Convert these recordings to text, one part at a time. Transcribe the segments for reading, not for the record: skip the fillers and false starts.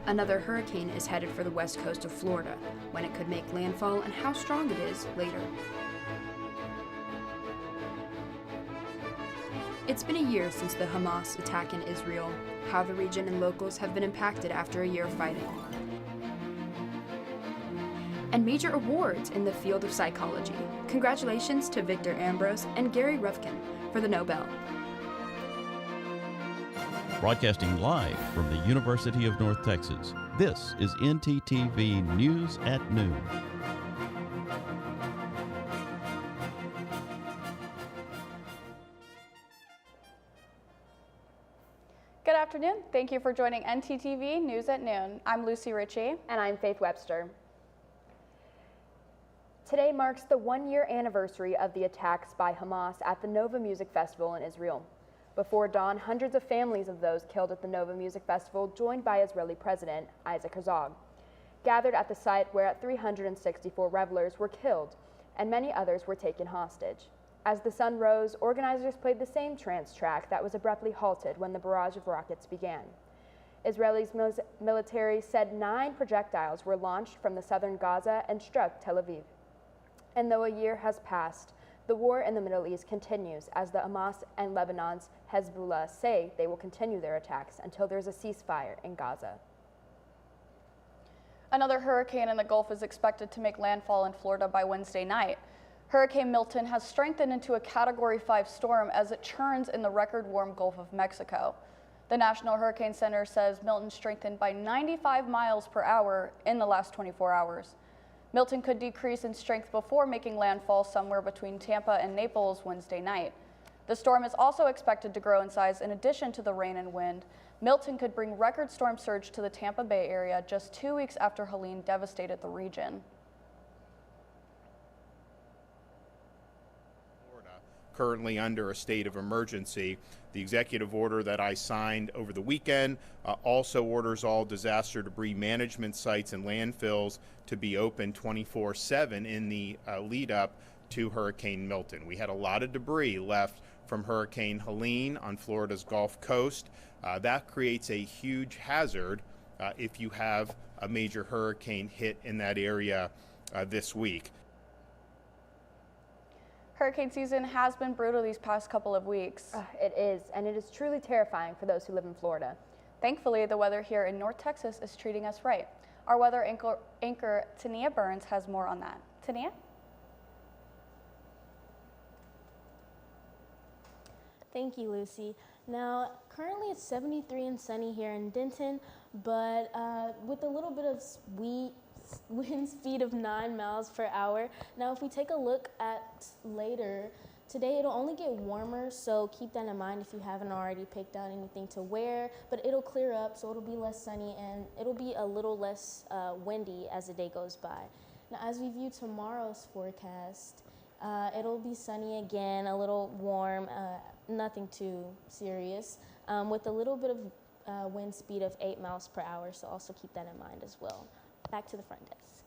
Another hurricane is headed for the west coast of Florida, when it could make landfall and how strong it is later. It's been a year since the Hamas attack in Israel, how the region and locals have been impacted after a year of fighting. And major awards in the field of psychology. Congratulations to Victor Ambrose and Gary Rufkin for the Nobel. Broadcasting live from the University of North Texas, this is ntTV News at Noon. Good afternoon. Thank you for joining ntTV News at Noon. I'm Lucy Ritchie. And I'm Faith Webster. Today marks the one-year anniversary of the attacks by Hamas at the Nova Music Festival in Israel. Before dawn, hundreds of families of those killed at the Nova Music Festival, joined by Israeli President Isaac Herzog, gathered at the site where 364 revelers were killed and many others were taken hostage. As the sun rose, organizers played the same trance track that was abruptly halted when the barrage of rockets began. Israel's military said 9 projectiles were launched from the southern Gaza and struck Tel Aviv. And though a year has passed, the war in the Middle East continues as the Hamas and Lebanon's Hezbollah say they will continue their attacks until there's a ceasefire in Gaza. Another hurricane in the Gulf is expected to make landfall in Florida by Wednesday night. Hurricane Milton has strengthened into a Category 5 storm as it churns in the record-warm Gulf of Mexico. The National Hurricane Center says Milton strengthened by 95 miles per hour in the last 24 hours. Milton could decrease in strength before making landfall somewhere between Tampa and Naples Wednesday night. The storm is also expected to grow in size in addition to the rain and wind. Milton could bring record storm surge to the Tampa Bay area just 2 weeks after Helene devastated the region. Currently under a state of emergency. The executive order that I signed over the weekend also orders all disaster debris management sites and landfills to be open 24/7 in the lead up to Hurricane Milton. We had a lot of debris left from Hurricane Helene on Florida's Gulf Coast. That creates a huge hazard if you have a major hurricane hit in that area this week. Hurricane season has been brutal these past couple of weeks. It is, and it is truly terrifying for those who live in Florida. Thankfully, the weather here in North Texas is treating us right. Our weather anchor Tania Burns has more on that. Tania? Thank you, Lucy. Now, currently it's 73 and sunny here in Denton, but with a little bit of wind speed of 9 miles per hour. Now, if we take a look at later, today it'll only get warmer, so keep that in mind if you haven't already picked out anything to wear, but it'll clear up, so it'll be less sunny and it'll be a little less windy as the day goes by. Now, as we view tomorrow's forecast, it'll be sunny again, a little warm, nothing too serious, with a little bit of wind speed of 8 miles per hour, so also keep that in mind as well. Back to the front desk.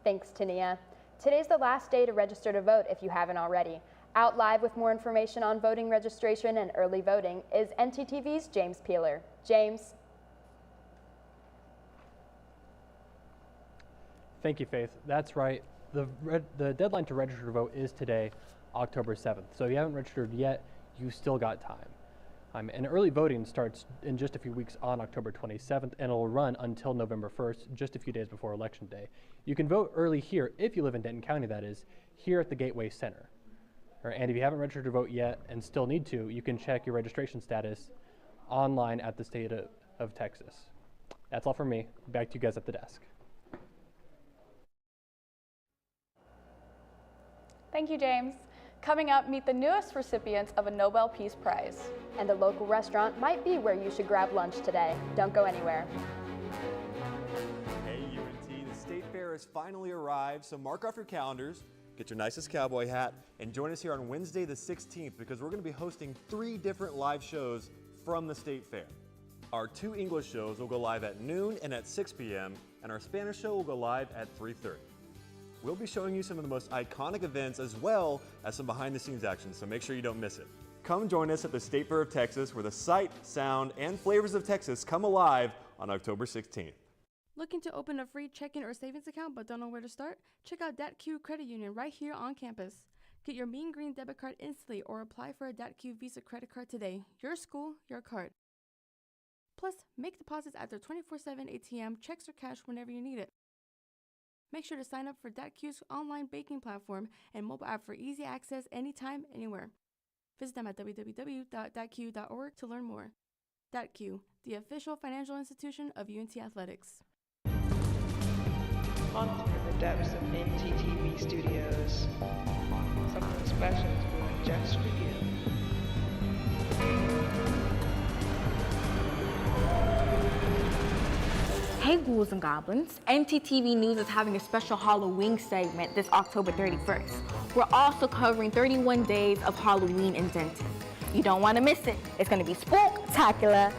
Thanks, Tania. Today's the last day to register to vote if you haven't already. Out live with more information on voting registration and early voting is ntTV's James Peeler. James. Thank you, Faith. That's right. The deadline to register to vote is today, October 7th. So if you haven't registered yet, you still got time. And early voting starts in just a few weeks on October 27th, and it'll run until November 1st, just a few days before Election Day. You can vote early here, if you live in Denton County, that is, here at the Gateway Center. And if you haven't registered to vote yet and still need to, you can check your registration status online at the state of Texas. That's all from me. Back to you guys at the desk. Thank you, James. Coming up, meet the newest recipients of a Nobel Peace Prize. And a local restaurant might be where you should grab lunch today. Don't go anywhere. Hey UNT, the State Fair has finally arrived, so mark off your calendars, get your nicest cowboy hat, and join us here on Wednesday the 16th because we're going to be hosting 3 different live shows from the State Fair. Our 2 English shows will go live at noon and at 6 p.m., and our Spanish show will go live at 3:30. We'll be showing you some of the most iconic events as well as some behind-the-scenes action, so make sure you don't miss it. Come join us at the State Fair of Texas, where the sight, sound, and flavors of Texas come alive on October 16th. Looking to open a free checking or savings account but don't know where to start? Check out DatQ Credit Union right here on campus. Get your Mean Green debit card instantly or apply for a DatQ Visa credit card today. Your school, your card. Plus, make deposits at their 24/7 ATM, checks or cash whenever you need it. Make sure to sign up for DatQ's online banking platform and mobile app for easy access anytime, anywhere. Visit them at www.datq.org to learn more. DatQ, the official financial institution of UNT Athletics. Haunting in the depths of ntTV studios. Something special is brewing just for you. Hey ghouls and goblins, ntTV News is having a special Halloween segment this October 31st. We're also covering 31 days of Halloween in Denton. You don't want to miss it. It's going to be spooktacular.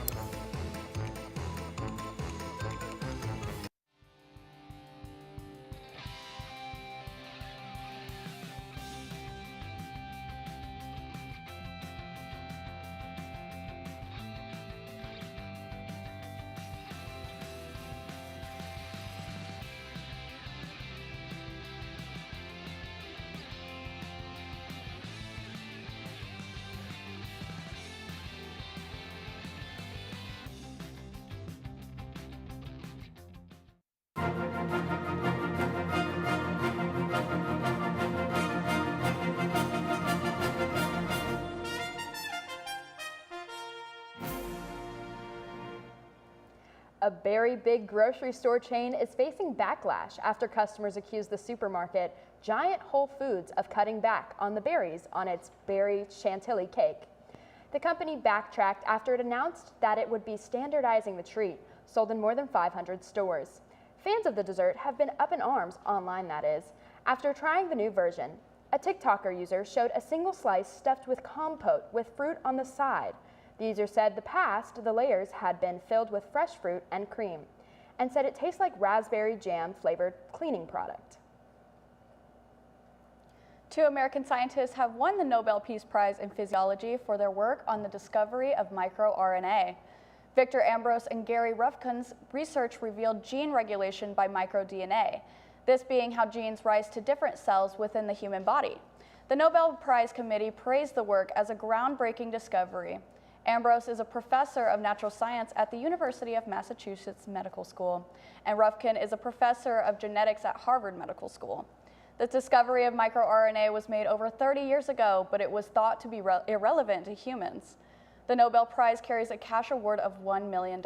A very big grocery store chain is facing backlash after customers accuse the supermarket Giant Whole Foods of cutting back on the berries on its berry chantilly cake. The company backtracked after it announced that it would be standardizing the treat, sold in more than 500 stores. Fans of the dessert have been up in arms, online that is, after trying the new version. A TikToker user showed a single slice stuffed with compote with fruit on the side. The user said the layers had been filled with fresh fruit and cream, and said it tastes like raspberry jam flavored cleaning product. 2 American scientists have won the Nobel Peace Prize in Physiology for their work on the discovery of microRNA. Victor Ambrose and Gary Ruvkin's research revealed gene regulation by microDNA, this being how genes rise to different cells within the human body. The Nobel Prize Committee praised the work as a groundbreaking discovery. Ambrose is a professor of natural science at the University of Massachusetts Medical School, and Ruvkin is a professor of genetics at Harvard Medical School. The discovery of microRNA was made over 30 years ago, but it was thought to be irrelevant to humans. The Nobel Prize carries a cash award of $1 million.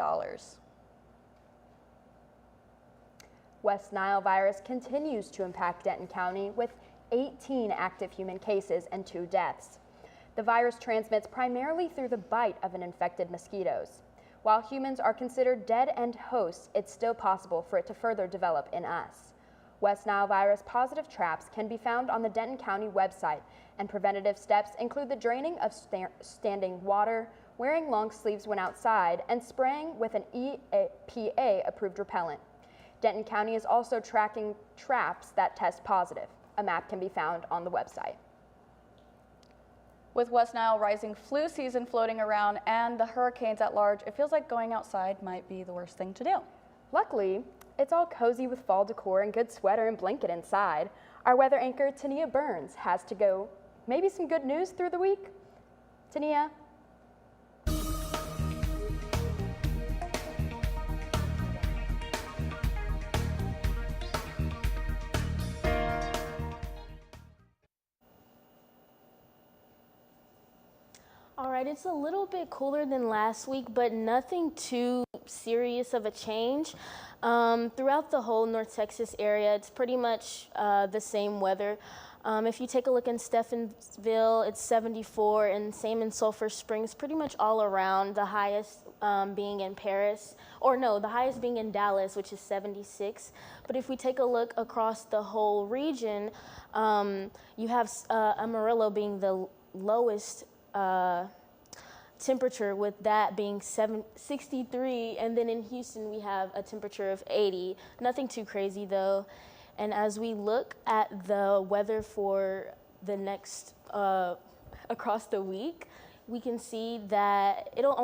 West Nile virus continues to impact Denton County with 18 active human cases and 2 deaths. The virus transmits primarily through the bite of an infected mosquitoes. While humans are considered dead-end hosts, it's still possible for it to further develop in us. West Nile virus positive traps can be found on the Denton County website, and preventative steps include the draining of standing water, wearing long sleeves when outside, and spraying with an EPA-approved repellent. Denton County is also tracking traps that test positive. A map can be found on the website. With West Nile rising flu season floating around and the hurricanes at large, it feels like going outside might be the worst thing to do. Luckily, it's all cozy with fall decor and good sweater and blanket inside. Our weather anchor, Tania Burns, has to go. Maybe some good news through the week? Tania? All right, it's a little bit cooler than last week, but nothing too serious of a change. Throughout the whole North Texas area, it's pretty much the same weather. If you take a look in Stephenville, it's 74, and same in Sulphur Springs, pretty much all around, the highest being in Paris, or no, the highest being in Dallas, which is 76. But if we take a look across the whole region, you have Amarillo being the lowest temperature, with that being 63, and then in Houston we have a temperature of 80. Nothing too crazy though. And as we look at the weather for the next across the week, we can see that it'll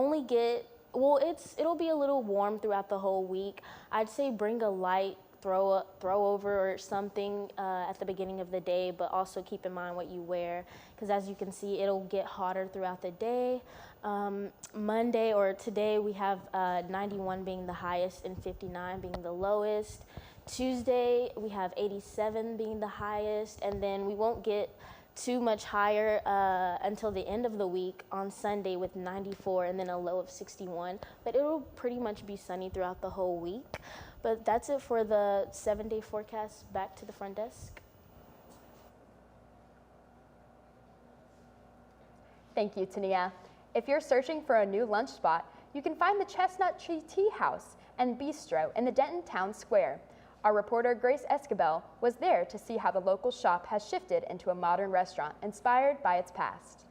be a little warm throughout the whole week. I'd say bring a light throw over or something at the beginning of the day, but also keep in mind what you wear, because as you can see, it'll get hotter throughout the day. Monday or today we have 91 being the highest and 59 being the lowest. Tuesday we have 87 being the highest, and then we won't get too much higher until the end of the week on Sunday with 94 and then a low of 61. But it'll pretty much be sunny throughout the whole week. But that's it for the 7-day forecast. Back to the front desk. Thank you, Tania. If you're searching for a new lunch spot, you can find the Chestnut Tree Tea House and Bistro in the Denton Town Square. Our reporter Grace Escabel was there to see how the local shop has shifted into a modern restaurant inspired by its past.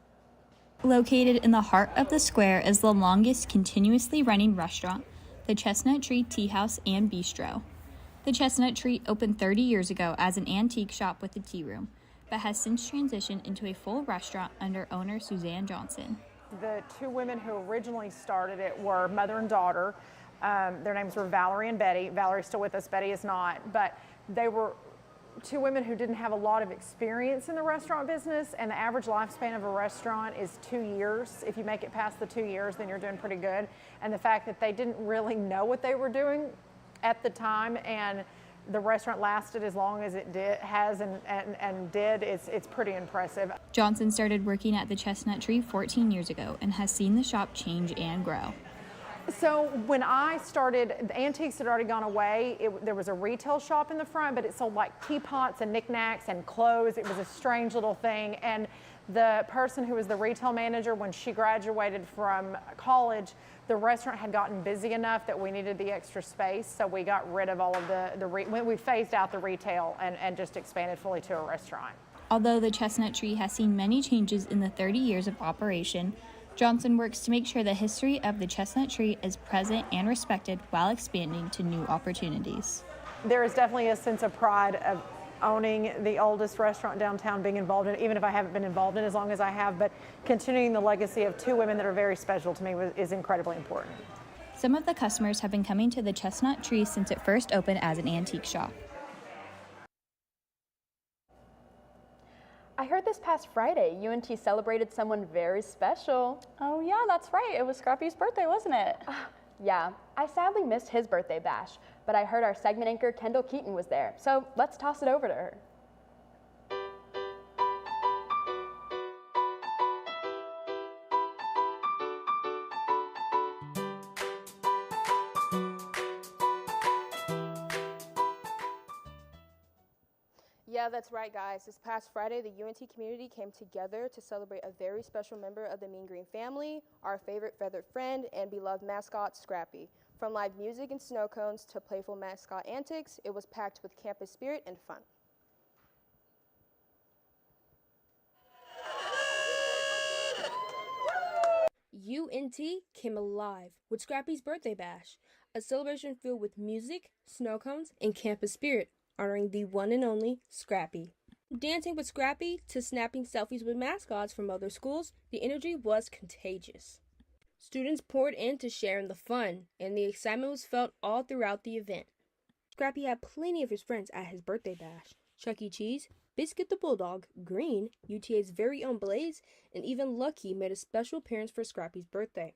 Located in the heart of the square is the longest continuously running restaurant, the Chestnut Tree Tea House and Bistro. The Chestnut Tree opened 30 years ago as an antique shop with a tea room, but has since transitioned into a full restaurant under owner Suzanne Johnson. The two women who originally started it were mother and daughter. Their names were Valerie and Betty. Valerie's still with us, Betty is not, but they were two women who didn't have a lot of experience in the restaurant business, and the average lifespan of a restaurant is 2 years. If you make it past the 2 years, then you're doing pretty good. And the fact that they didn't really know what they were doing at the time, and the restaurant lasted as long as it did, it's pretty impressive. Johnson started working at the Chestnut Tree 14 years ago and has seen the shop change and grow. So when I started, the antiques had already gone away. There was a retail shop in the front, but it sold like teapots and knickknacks and clothes. It was a strange little thing. And the person who was the retail manager, when she graduated from college, the restaurant had gotten busy enough that we needed the extra space. So we got rid of all of we phased out the retail and just expanded fully to a restaurant. Although the Chestnut Tree has seen many changes in the 30 years of operation, Johnson works to make sure the history of the Chestnut Tree is present and respected while expanding to new opportunities. There is definitely a sense of pride of owning the oldest restaurant downtown, being involved in it, even if I haven't been involved in it as long as I have, but continuing the legacy of two women that are very special to me is incredibly important. Some of the customers have been coming to the Chestnut Tree since it first opened as an antique shop. I heard this past Friday, UNT celebrated someone very special. Oh yeah, that's right. It was Scrappy's birthday, wasn't it? Yeah, I sadly missed his birthday bash, but I heard our segment anchor Kendall Keaton was there, so let's toss it over to her. Yeah, that's right, guys. This past Friday, the UNT community came together to celebrate a very special member of the Mean Green family, our favorite feathered friend and beloved mascot, Scrappy. From live music and snow cones to playful mascot antics, it was packed with campus spirit and fun. UNT came alive with Scrappy's birthday bash, a celebration filled with music, snow cones, and campus spirit, honoring the one and only Scrappy. Dancing with Scrappy to snapping selfies with mascots from other schools, the energy was contagious. Students poured in to share in the fun, and the excitement was felt all throughout the event. Scrappy had plenty of his friends at his birthday bash. Chuck E. Cheese, Biscuit the Bulldog, Green, UTA's very own Blaze, and even Lucky made a special appearance for Scrappy's birthday.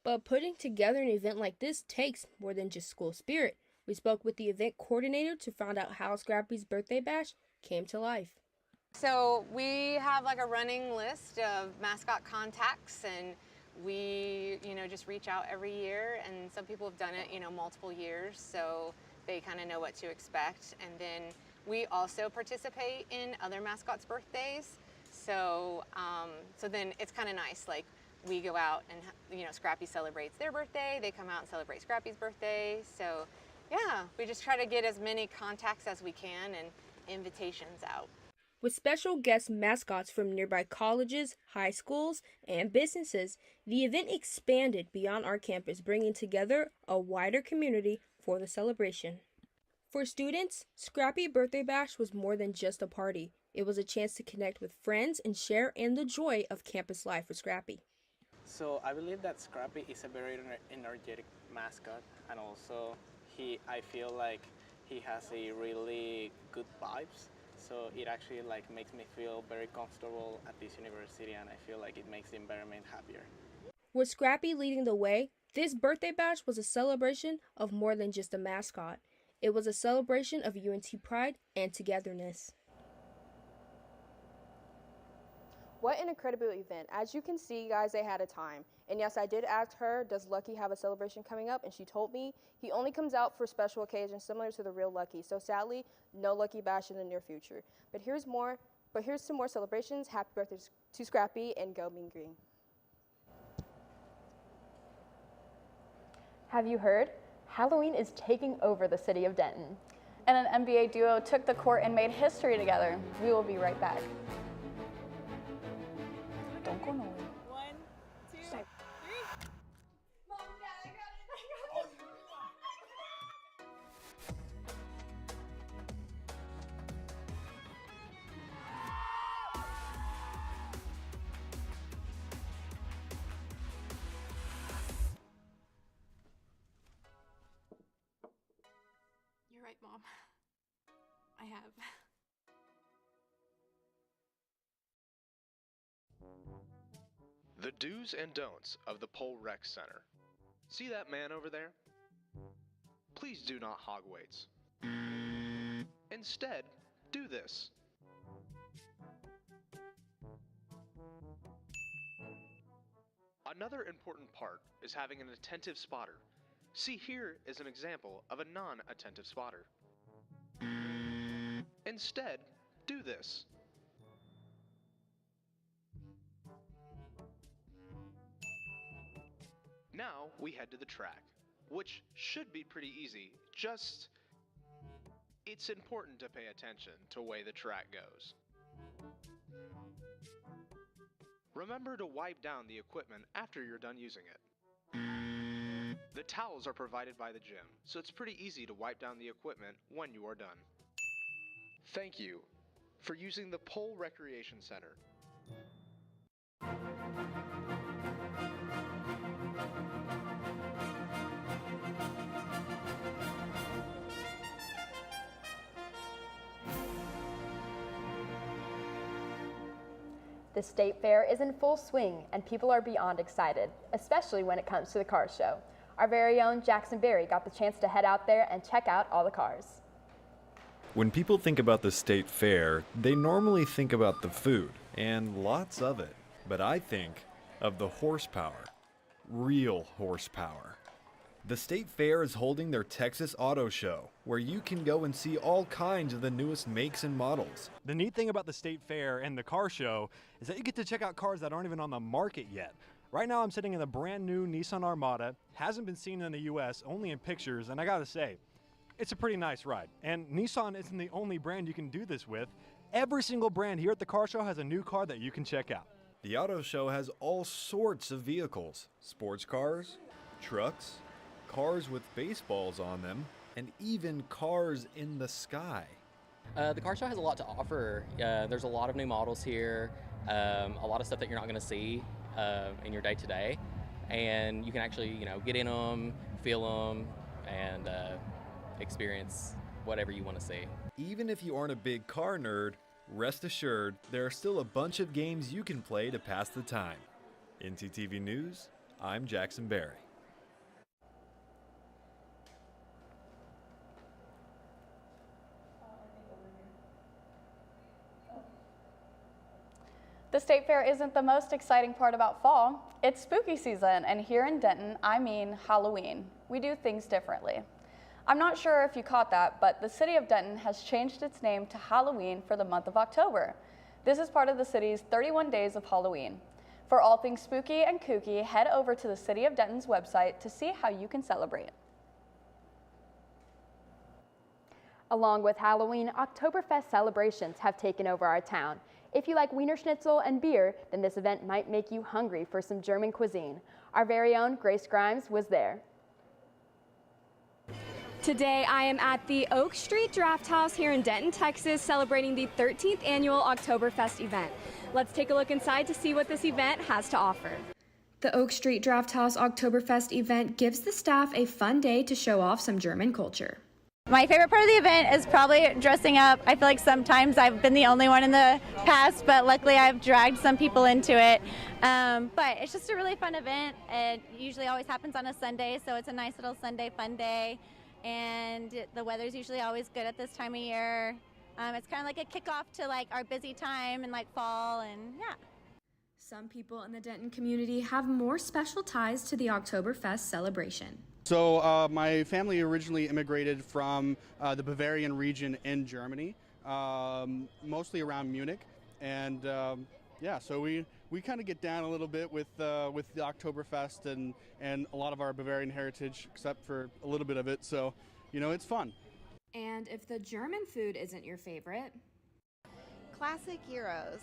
But putting together an event like this takes more than just school spirit. We spoke with the event coordinator to find out how Scrappy's birthday bash came to life. So we have like a running list of mascot contacts, and we, just reach out every year, and some people have done it, multiple years, so they kind of know what to expect. And then we also participate in other mascots' birthdays. So then it's kind of nice, like we go out and, Scrappy celebrates their birthday, they come out and celebrate Scrappy's birthday. So yeah, we just try to get as many contacts as we can and invitations out. With special guest mascots from nearby colleges, high schools, and businesses, the event expanded beyond our campus, bringing together a wider community for the celebration. For students, Scrappy Birthday Bash was more than just a party. It was a chance to connect with friends and share in the joy of campus life with Scrappy. So I believe that Scrappy is a very energetic mascot, and also I feel like he has a really good vibes. So it actually makes me feel very comfortable at this university, and I feel like it makes the environment happier. With Scrappy leading the way, this birthday bash was a celebration of more than just a mascot. It was a celebration of UNT pride and togetherness. What an incredible event. As you can see, guys, they had a time. And yes, I did ask her, does Lucky have a celebration coming up? And she told me he only comes out for special occasions similar to the real Lucky. So sadly, no Lucky Bash in the near future. But here's some more celebrations. Happy birthday to Scrappy, and go Mean Green. Have you heard? Halloween is taking over the city of Denton. And an NBA duo took the court and made history together. We will be right back. Don't go nowhere. 1, 2, 3. Mom, Dad, I got it. You're right, Mom. I have. The do's and don'ts of the Pole Rec Center. See that man over there? Please do not hog weights. Instead, do this. Another important part is having an attentive spotter. See, here is an example of a non-attentive spotter. Instead, do this. Now we head to the track, which should be pretty easy, just it's important to pay attention to the way the track goes. Remember to wipe down the equipment after you're done using it. The towels are provided by the gym, so it's pretty easy to wipe down the equipment when you are done. Thank you for using the Pole Recreation Center. The State Fair is in full swing and people are beyond excited, especially when it comes to the car show. Our very own Jackson Berry got the chance to head out there and check out all the cars. When people think about the State Fair, they normally think about the food, and lots of it. But I think of the horsepower, real horsepower. The State Fair is holding their Texas Auto Show, where you can go and see all kinds of the newest makes and models. The neat thing about the State Fair and the car show is that you get to check out cars that aren't even on the market yet. Right now I'm sitting in the brand new Nissan Armada, hasn't been seen in the US, only in pictures, and I gotta say, it's a pretty nice ride. And Nissan isn't the only brand you can do this with. Every single brand here at the car show has a new car that you can check out. The auto show has all sorts of vehicles, sports cars, trucks, cars with baseballs on them, and even cars in the sky. The car show has a lot to offer. There's a lot of new models here, a lot of stuff that you're not going to see in your day-to-day, and you can actually, get in them, feel them, and experience whatever you want to see. Even if you aren't a big car nerd, rest assured there are still a bunch of games you can play to pass the time. ntTV News, I'm Jackson Berry. The State Fair isn't the most exciting part about fall. It's spooky season, and here in Denton, I mean Halloween. We do things differently. I'm not sure if you caught that, but the city of Denton has changed its name to Halloween for the month of October. This is part of the city's 31 Days of Halloween. For all things spooky and kooky, head over to the City of Denton's website to see how you can celebrate. Along with Halloween, Oktoberfest celebrations have taken over our town. If you like Wiener Schnitzel and beer, then this event might make you hungry for some German cuisine. Our very own Grace Grimes was there. Today I am at the Oak Street Draft House here in Denton, Texas, celebrating the 13th annual Oktoberfest event. Let's take a look inside to see what this event has to offer. The Oak Street Draft House Oktoberfest event gives the staff a fun day to show off some German culture. My favorite part of the event is probably dressing up. I feel like sometimes I've been the only one in the past, but luckily I've dragged some people into it. But it's just a really fun event. It usually always happens on a Sunday, so it's a nice little Sunday fun day. And the weather's usually always good at this time of year. It's kind of like a kickoff to like our busy time in like fall, and yeah. Some people in the Denton community have more special ties to the Oktoberfest celebration. So my family originally immigrated from the Bavarian region in Germany, mostly around Munich, and yeah, so we kind of get down a little bit with the Oktoberfest and a lot of our Bavarian heritage, except for a little bit of it. So, you know, it's fun. And if the German food isn't your favorite, Classic Gyros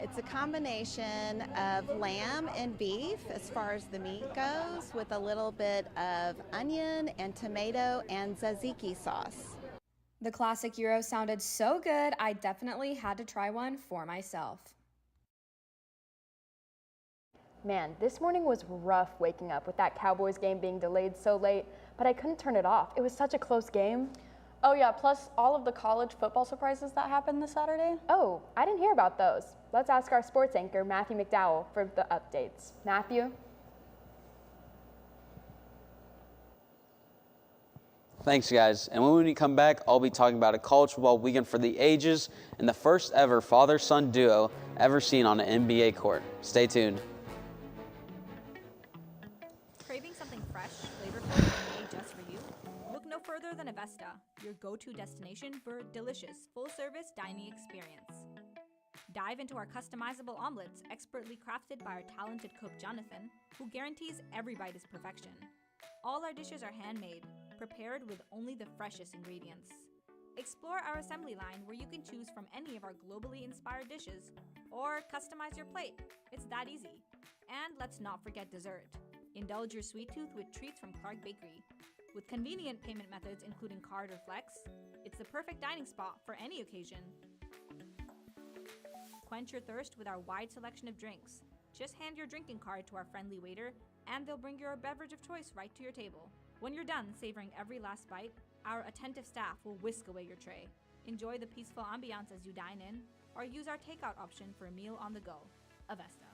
it's a combination of lamb and beef as far as the meat goes, with a little bit of onion and tomato and tzatziki sauce. the classic gyro sounded so good, I definitely had to try one for myself. Man, this morning was rough waking up with that Cowboys game being delayed so late, but I couldn't turn it off. It was such a close game. Oh yeah, plus all of the college football surprises that happened this Saturday. Oh, I didn't hear about those. Let's ask our sports anchor, Matthew McDowell, for the updates. Matthew? Thanks, guys. And when we come back, I'll be talking about a college football weekend for the ages and the first ever father-son duo ever seen on an NBA court. Stay tuned. Craving something fresh, flavorful, and made just for you? Look no further than Avesta, your go-to destination for a delicious, full-service dining experience. Dive into our customizable omelets, expertly crafted by our talented cook Jonathan, who guarantees every bite is perfection. All our dishes are handmade, prepared with only the freshest ingredients. Explore our assembly line where you can choose from any of our globally inspired dishes or customize your plate. It's that easy. And let's not forget dessert. Indulge your sweet tooth with treats from Clark Bakery. With convenient payment methods including card or flex, it's the perfect dining spot for any occasion. Quench your thirst with our wide selection of drinks. Just hand your drinking card to our friendly waiter, and they'll bring your beverage of choice right to your table. When you're done savoring every last bite, our attentive staff will whisk away your tray. Enjoy the peaceful ambiance as you dine in, or use our takeout option for a meal on the go. Avesta.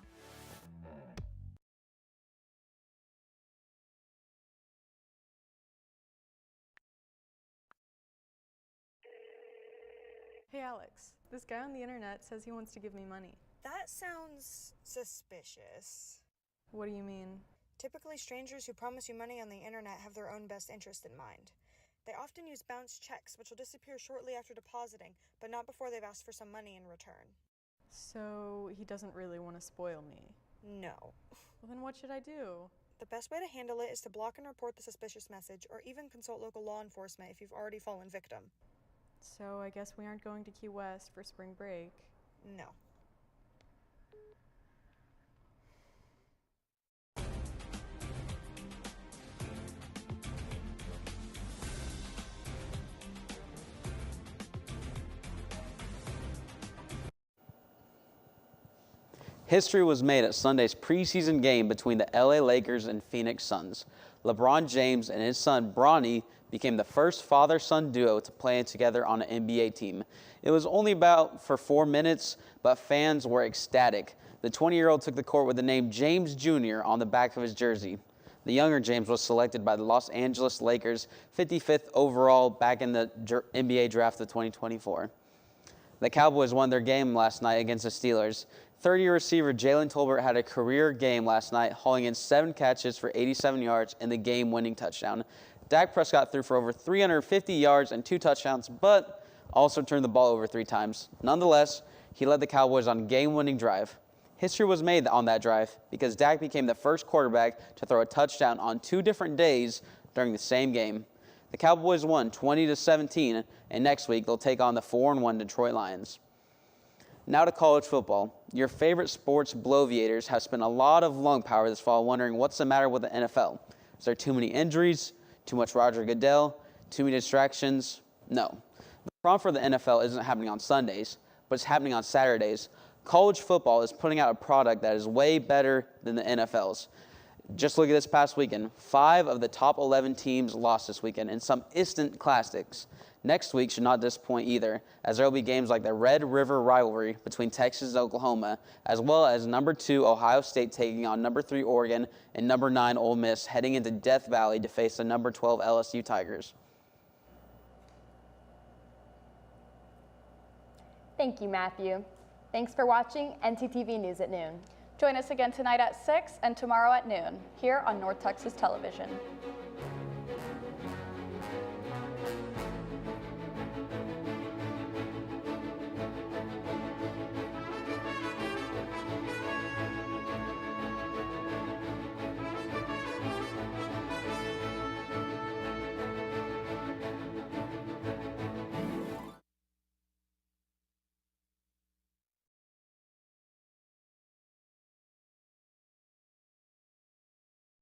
Hey Alex, this guy on the internet says he wants to give me money. That sounds suspicious. What do you mean? Typically, strangers who promise you money on the internet have their own best interest in mind. They often use bounce checks, which will disappear shortly after depositing, but not before they've asked for some money in return. So he doesn't really want to spoil me? No. Well, then what should I do? The best way to handle it is to block and report the suspicious message, or even consult local law enforcement if you've already fallen victim. So I guess we aren't going to Key West for spring break? No. History was made at Sunday's preseason game between the LA Lakers and Phoenix Suns. LeBron James and his son Bronny became the first father-son duo to play together on an NBA team. It was only for 4 minutes, but fans were ecstatic. The 20-year-old took the court with the name James Jr. on the back of his jersey. The younger James was selected by the Los Angeles Lakers 55th overall back in the NBA draft of 2024. The Cowboys won their game last night against the Steelers. 30-year receiver Jalen Tolbert had a career game last night, hauling in 7 catches for 87 yards and the game-winning touchdown. Dak Prescott threw for over 350 yards and 2 touchdowns, but also turned the ball over 3 times. Nonetheless, he led the Cowboys on a game-winning drive. History was made on that drive because Dak became the first quarterback to throw a touchdown on 2 different days during the same game. The Cowboys won 20-17, and next week they'll take on the 4-1 Detroit Lions. Now to college football. Your favorite sports bloviators have spent a lot of lung power this fall wondering what's the matter with the NFL. Is there too many injuries? Too much Roger Goodell? Too many distractions? No. The problem for the NFL isn't happening on Sundays, but it's happening on Saturdays. College football is putting out a product that is way better than the NFL's. Just look at this past weekend. 5 of the top 11 teams lost this weekend in some instant classics. Next week should not disappoint either, as there will be games like the Red River rivalry between Texas and Oklahoma, as well as number 2 Ohio State taking on number 3 Oregon and number 9 Ole Miss heading into Death Valley to face the number 12 LSU Tigers. Thank you, Matthew. Thanks for watching ntTV News at Noon. Join us again tonight at 6 and tomorrow at noon here on North Texas Television.